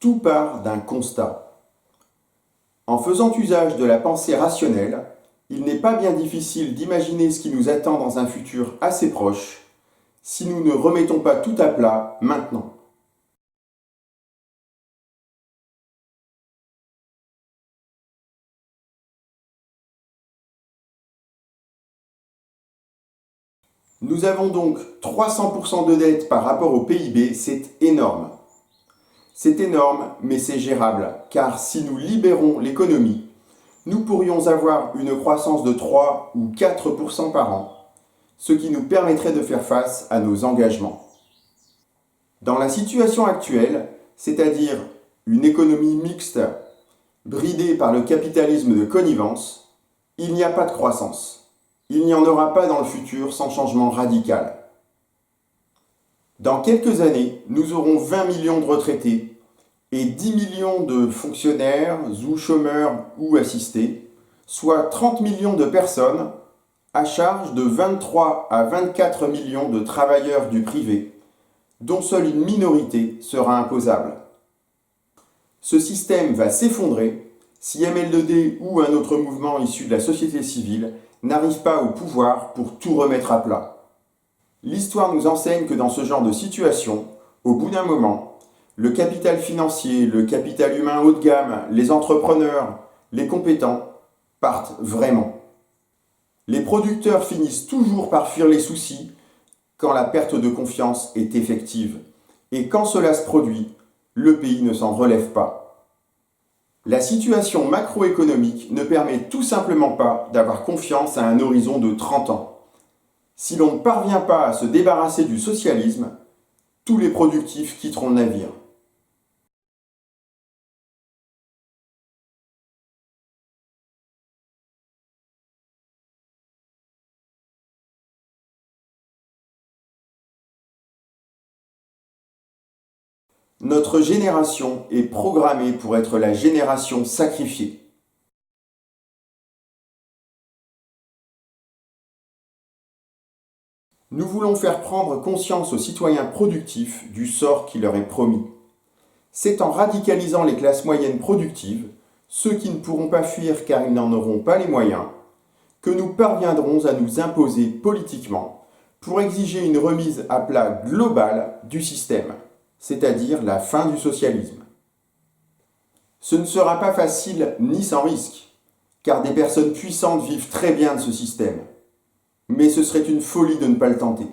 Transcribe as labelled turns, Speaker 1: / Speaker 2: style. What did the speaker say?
Speaker 1: Tout part d'un constat. En faisant usage de la pensée rationnelle, il n'est pas bien difficile d'imaginer ce qui nous attend dans un futur assez proche, si nous ne remettons pas tout à plat maintenant. Nous avons donc 300% de dette par rapport au PIB, c'est énorme. C'est énorme, mais c'est gérable, car si nous libérons l'économie, nous pourrions avoir une croissance de 3 ou 4% par an, ce qui nous permettrait de faire face à nos engagements. Dans la situation actuelle, c'est-à-dire une économie mixte, bridée par le capitalisme de connivence, il n'y a pas de croissance. Il n'y en aura pas dans le futur sans changement radical. Dans quelques années, nous aurons 20 millions de retraités et 10 millions de fonctionnaires ou chômeurs ou assistés, soit 30 millions de personnes à charge de 23 à 24 millions de travailleurs du privé, dont seule une minorité sera imposable. Ce système va s'effondrer si ML2D ou un autre mouvement issu de la société civile n'arrive pas au pouvoir pour tout remettre à plat. L'histoire nous enseigne que dans ce genre de situation, au bout d'un moment, le capital financier, le capital humain haut de gamme, les entrepreneurs, les compétents partent vraiment. Les producteurs finissent toujours par fuir les soucis quand la perte de confiance est effective. Et quand cela se produit, le pays ne s'en relève pas. La situation macroéconomique ne permet tout simplement pas d'avoir confiance à un horizon de 30 ans. Si l'on ne parvient pas à se débarrasser du socialisme, tous les productifs quitteront le navire. Notre génération est programmée pour être la génération sacrifiée. Nous voulons faire prendre conscience aux citoyens productifs du sort qui leur est promis. C'est en radicalisant les classes moyennes productives, ceux qui ne pourront pas fuir car ils n'en auront pas les moyens, que nous parviendrons à nous imposer politiquement pour exiger une remise à plat globale du système, c'est-à-dire la fin du socialisme. Ce ne sera pas facile ni sans risque, car des personnes puissantes vivent très bien de ce système. Mais ce serait une folie de ne pas le tenter.